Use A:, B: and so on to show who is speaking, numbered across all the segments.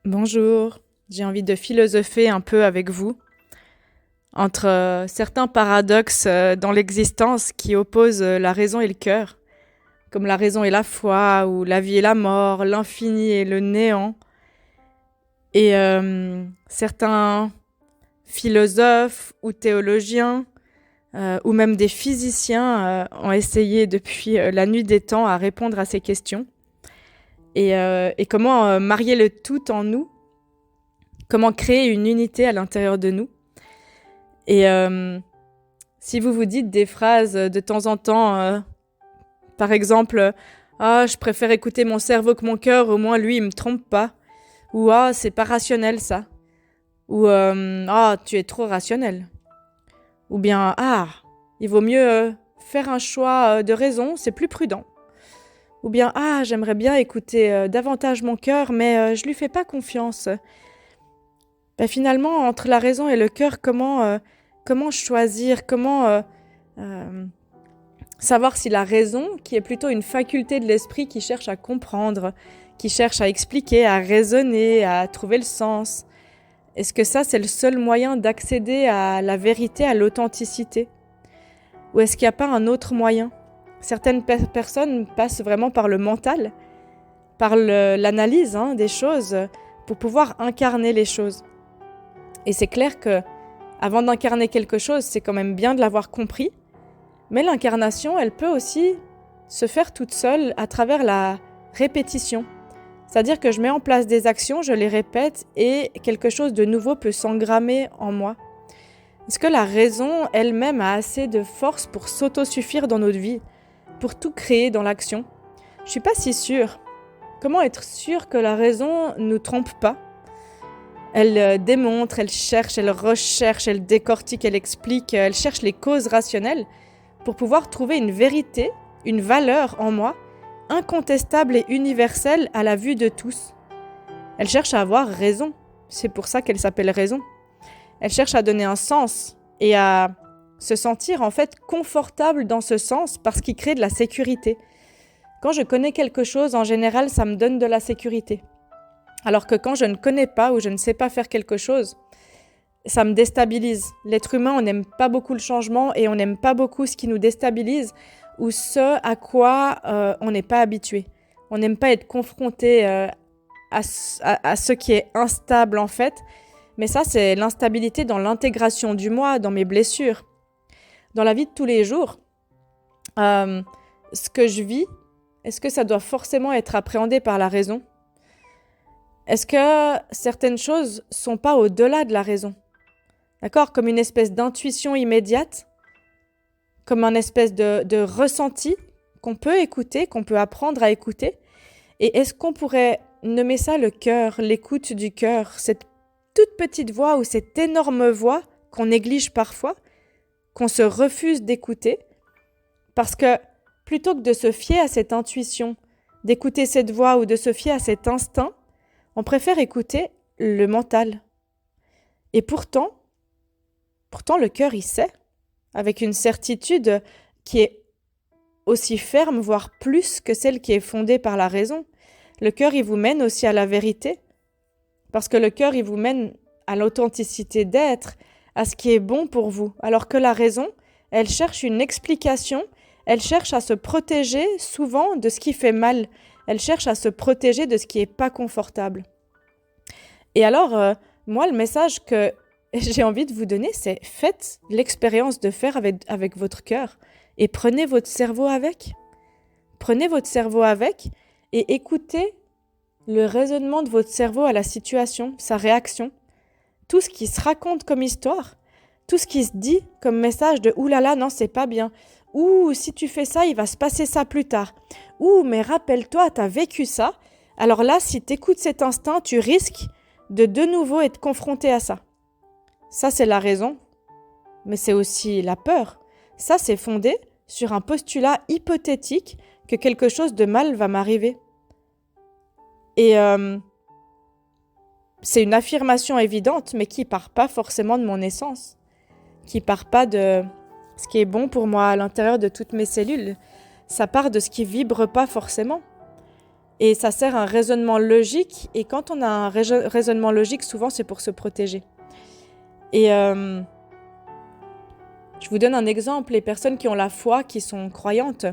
A: Bonjour, j'ai envie de philosopher un peu avec vous entre certains paradoxes dans l'existence qui opposent la raison et le cœur, comme la raison et la foi, ou la vie et la mort, l'infini et le néant. Et certains philosophes ou théologiens, ou même des physiciens ont essayé depuis la nuit des temps à répondre à ces questions. Et comment marier le tout en nous. Comment créer une unité à l'intérieur de nous. Et si vous vous dites des phrases de temps en temps, par exemple, « je préfère écouter mon cerveau que mon cœur, au moins lui, il me trompe pas » ou « c'est pas rationnel ça » ou « tu es trop rationnel » ou bien « il vaut mieux faire un choix de raison, c'est plus prudent » ou bien « j'aimerais bien écouter davantage mon cœur, mais je lui fais pas confiance ». Finalement, entre la raison et le cœur, comment choisir, comment savoir si la raison, qui est plutôt une faculté de l'esprit qui cherche à comprendre, qui cherche à expliquer, à raisonner, à trouver le sens, est-ce que ça, c'est le seul moyen d'accéder à la vérité, à l'authenticité? Ou est-ce qu'il n'y a pas un autre moyen? Certaines personnes passent vraiment par le mental, par l'analyse des choses, pour pouvoir incarner les choses. Et c'est clair que, avant d'incarner quelque chose, c'est quand même bien de l'avoir compris, mais l'incarnation, elle peut aussi se faire toute seule à travers la répétition. C'est-à-dire que je mets en place des actions, je les répète et quelque chose de nouveau peut s'engrammer en moi. Est-ce que la raison elle-même a assez de force pour s'autosuffire dans notre vie, pour tout créer dans l'action? Je suis pas si sûre. Comment être sûr que la raison ne nous trompe pas? Elle démontre, elle cherche, elle recherche, elle décortique, elle explique, elle cherche les causes rationnelles pour pouvoir trouver une vérité, une valeur en moi, incontestable et universelle à la vue de tous. Elle cherche à avoir raison, c'est pour ça qu'elle s'appelle raison. Elle cherche à donner un sens et à se sentir en fait confortable dans ce sens parce qu'il crée de la sécurité. Quand je connais quelque chose, en général, ça me donne de la sécurité. Alors que quand je ne connais pas ou je ne sais pas faire quelque chose, ça me déstabilise. L'être humain, on n'aime pas beaucoup le changement et on n'aime pas beaucoup ce qui nous déstabilise ou ce à quoi on n'est pas habitué. On n'aime pas être confronté à ce qui est instable en fait. Mais ça, c'est l'instabilité dans l'intégration du moi, dans mes blessures. Dans la vie de tous les jours, ce que je vis, est-ce que ça doit forcément être appréhendé par la raison ? Est-ce que certaines choses sont pas au-delà de la raison? D'accord? Comme une espèce d'intuition immédiate, comme un espèce de ressenti qu'on peut écouter, qu'on peut apprendre à écouter. Et est-ce qu'on pourrait nommer ça le cœur, l'écoute du cœur, cette toute petite voix ou cette énorme voix qu'on néglige parfois, qu'on se refuse d'écouter? Parce que plutôt que de se fier à cette intuition, d'écouter cette voix ou de se fier à cet instinct, on préfère écouter le mental. Et pourtant, le cœur, il sait, avec une certitude qui est aussi ferme, voire plus que celle qui est fondée par la raison. Le cœur, il vous mène aussi à la vérité, parce que le cœur, il vous mène à l'authenticité d'être, à ce qui est bon pour vous, alors que la raison, elle cherche une explication, elle cherche à se protéger souvent de ce qui fait mal, elle cherche à se protéger de ce qui n'est pas confortable. Et alors, moi, le message que j'ai envie de vous donner, c'est faites l'expérience de faire avec votre cœur et prenez votre cerveau avec. Prenez votre cerveau avec et écoutez le raisonnement de votre cerveau à la situation, sa réaction. Tout ce qui se raconte comme histoire, tout ce qui se dit comme message de « Ouh là là, non, c'est pas bien » ou « Si tu fais ça, il va se passer ça plus tard » ou « Mais rappelle-toi, t'as vécu ça ». Alors là, si t'écoutes cet instinct, tu risques de nouveau être confronté à ça. Ça, c'est la raison, mais c'est aussi la peur. Ça, c'est fondé sur un postulat hypothétique que quelque chose de mal va m'arriver. Et c'est une affirmation évidente, mais qui part pas forcément de mon essence, qui part pas de ce qui est bon pour moi à l'intérieur de toutes mes cellules. Ça part de ce qui vibre pas forcément. Et ça sert à un raisonnement logique. Et quand on a un raisonnement logique, souvent c'est pour se protéger. Et je vous donne un exemple. Les personnes qui ont la foi, qui sont croyantes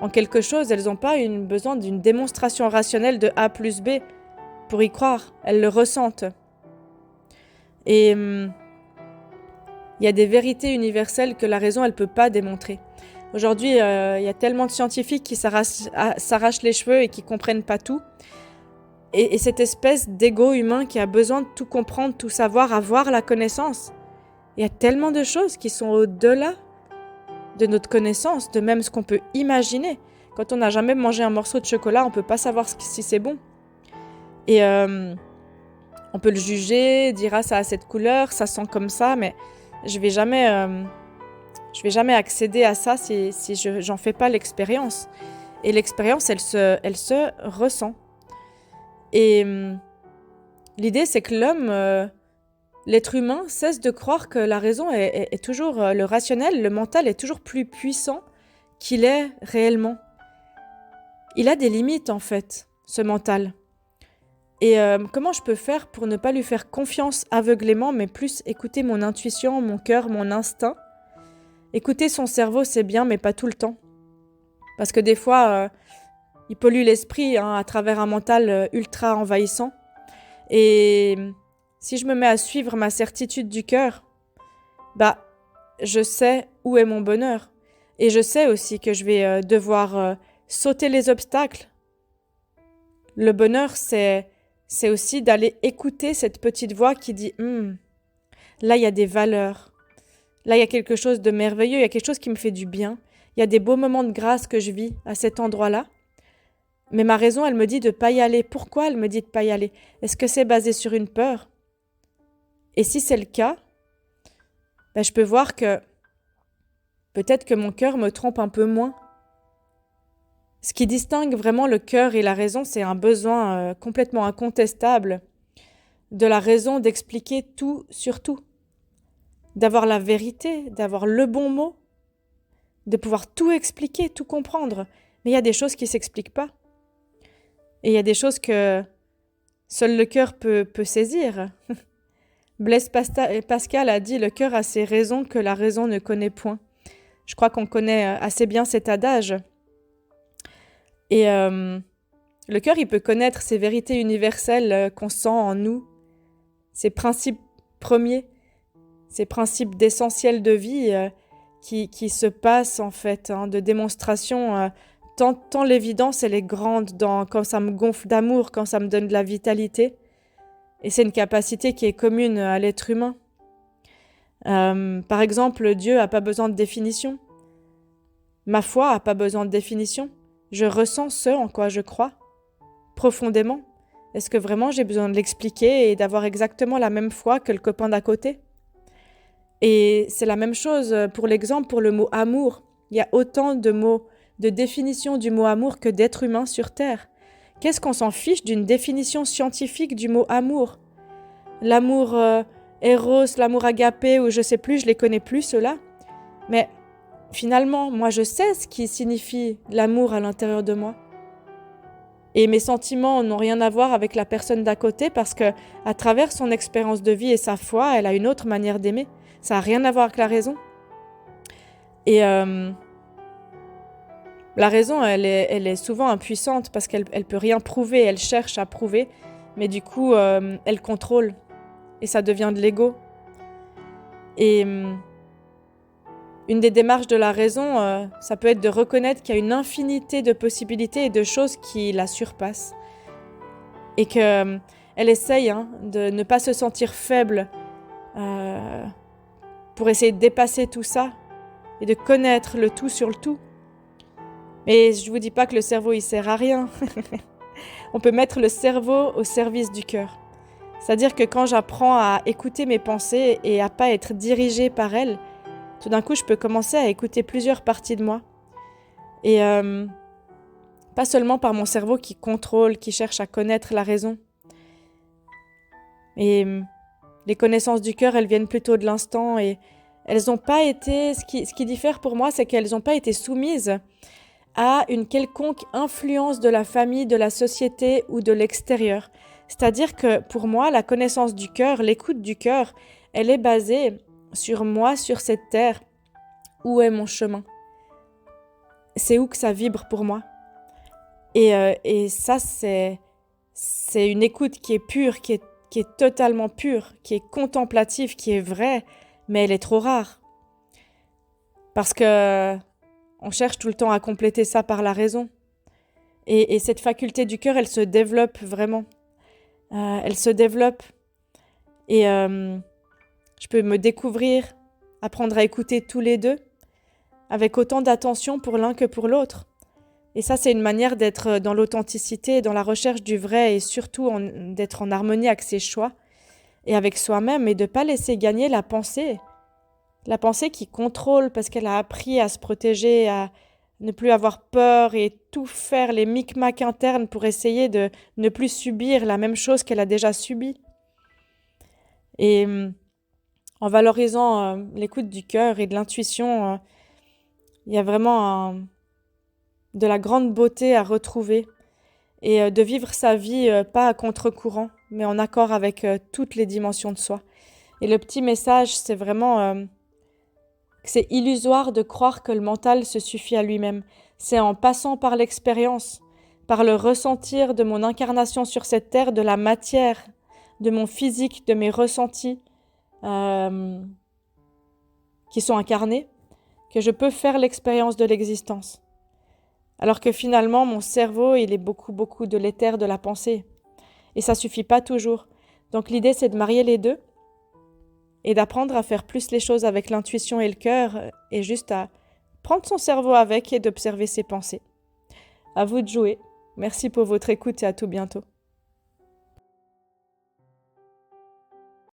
A: en quelque chose, elles n'ont pas besoin d'une démonstration rationnelle de A plus B pour y croire. Elles le ressentent. Et il y a des vérités universelles que la raison, elle peut pas démontrer. Aujourd'hui, il y a tellement de scientifiques qui s'arrachent les cheveux et qui comprennent pas tout. Et cette espèce d'ego humain qui a besoin de tout comprendre, tout savoir, avoir la connaissance. Il y a tellement de choses qui sont au-delà de notre connaissance, de même ce qu'on peut imaginer. Quand on n'a jamais mangé un morceau de chocolat, on peut pas savoir si c'est bon. Et on peut le juger, dire ah ça a cette couleur, ça sent comme ça, mais je vais jamais accéder à ça si j'en fais pas l'expérience. Et l'expérience, elle se ressent. Et l'idée, c'est que l'homme, l'être humain, cesse de croire que la raison est toujours le rationnel, le mental est toujours plus puissant qu'il est réellement. Il a des limites en fait, ce mental. Et comment je peux faire pour ne pas lui faire confiance aveuglément, mais plus écouter mon intuition, mon cœur, mon instinct. Écouter son cerveau, c'est bien, mais pas tout le temps. Parce que des fois, il pollue l'esprit à travers un mental ultra envahissant. Et si je me mets à suivre ma certitude du cœur, je sais où est mon bonheur. Et je sais aussi que je vais devoir sauter les obstacles. Le bonheur, c'est aussi d'aller écouter cette petite voix qui dit là, il y a des valeurs. Là, il y a quelque chose de merveilleux, il y a quelque chose qui me fait du bien. Il y a des beaux moments de grâce que je vis à cet endroit-là. Mais ma raison, elle me dit de ne pas y aller. Pourquoi elle me dit de ne pas y aller? Est-ce que c'est basé sur une peur? Et si c'est le cas, je peux voir que peut-être que mon cœur me trompe un peu moins. Ce qui distingue vraiment le cœur et la raison, c'est un besoin complètement incontestable de la raison d'expliquer tout sur tout, d'avoir la vérité, d'avoir le bon mot, de pouvoir tout expliquer, tout comprendre. Mais il y a des choses qui ne s'expliquent pas. Et il y a des choses que seul le cœur peut saisir. Blaise Pascal a dit « Le cœur a ses raisons que la raison ne connaît point ». Je crois qu'on connaît assez bien cet adage. Et le cœur, il peut connaître ces vérités universelles qu'on sent en nous, ces principes premiers, ces principes d'essentiel de vie qui se passent en fait, de démonstration. Tant l'évidence, elle est grande quand ça me gonfle d'amour, quand ça me donne de la vitalité. Et c'est une capacité qui est commune à l'être humain. Par exemple, Dieu n'a pas besoin de définition. Ma foi n'a pas besoin de définition. Je ressens ce en quoi je crois, profondément. Est-ce que vraiment j'ai besoin de l'expliquer et d'avoir exactement la même foi que le copain d'à côté? Et c'est la même chose pour l'exemple, pour le mot amour. Il y a autant de mots, de définitions du mot amour que d'êtres humains sur Terre. Qu'est-ce qu'on s'en fiche d'une définition scientifique du mot amour? L'amour Eros, l'amour agapé, ou je sais plus, je les connais plus ceux-là. Mais finalement, moi je sais ce qui signifie l'amour à l'intérieur de moi. Et mes sentiments n'ont rien à voir avec la personne d'à côté parce que, à travers son expérience de vie et sa foi, elle a une autre manière d'aimer. Ça n'a rien à voir avec la raison. Et la raison, elle est souvent impuissante parce qu'elle peut rien prouver, elle cherche à prouver, mais du coup, elle contrôle et ça devient de l'ego. Et une des démarches de la raison, ça peut être de reconnaître qu'il y a une infinité de possibilités et de choses qui la surpassent. Et qu'elle essaye de ne pas se sentir faible pour essayer de dépasser tout ça et de connaître le tout sur le tout. Mais je ne vous dis pas que le cerveau, il sert à rien. On peut mettre le cerveau au service du cœur. C'est-à-dire que quand j'apprends à écouter mes pensées et à pas être dirigée par elles, tout d'un coup, je peux commencer à écouter plusieurs parties de moi. Et pas seulement par mon cerveau qui contrôle, qui cherche à connaître la raison. Et les connaissances du cœur, elles viennent plutôt de l'instant et elles n'ont pas été... Ce qui diffère pour moi, c'est qu'elles n'ont pas été soumises à une quelconque influence de la famille, de la société ou de l'extérieur. C'est-à-dire que pour moi, la connaissance du cœur, l'écoute du cœur, elle est basée sur moi, sur cette terre. Où est mon chemin? C'est où que ça vibre pour moi? Et ça, c'est une écoute qui est pure, qui est totalement pure, qui est contemplative, qui est vraie, mais elle est trop rare. Parce que on cherche tout le temps à compléter ça par la raison. Et cette faculté du cœur, elle se développe vraiment. Elle se développe. Et je peux me découvrir, apprendre à écouter tous les deux, avec autant d'attention pour l'un que pour l'autre. Et ça, c'est une manière d'être dans l'authenticité, dans la recherche du vrai, et surtout d'être en harmonie avec ses choix et avec soi-même, et de ne pas laisser gagner la pensée qui contrôle parce qu'elle a appris à se protéger, à ne plus avoir peur et tout faire, les micmacs internes pour essayer de ne plus subir la même chose qu'elle a déjà subie. Et en valorisant l'écoute du cœur et de l'intuition, il y a vraiment de la grande beauté à retrouver et de vivre sa vie pas à contre-courant, mais en accord avec toutes les dimensions de soi. Et le petit message, c'est vraiment que c'est illusoire de croire que le mental se suffit à lui-même. C'est en passant par l'expérience, par le ressentir de mon incarnation sur cette terre, de la matière, de mon physique, de mes ressentis qui sont incarnés, que je peux faire l'expérience de l'existence. Alors que finalement, mon cerveau, il est beaucoup de l'éther de la pensée. Et ça suffit pas toujours. Donc l'idée, c'est de marier les deux et d'apprendre à faire plus les choses avec l'intuition et le cœur et juste à prendre son cerveau avec et d'observer ses pensées. À vous de jouer. Merci pour votre écoute et à tout bientôt.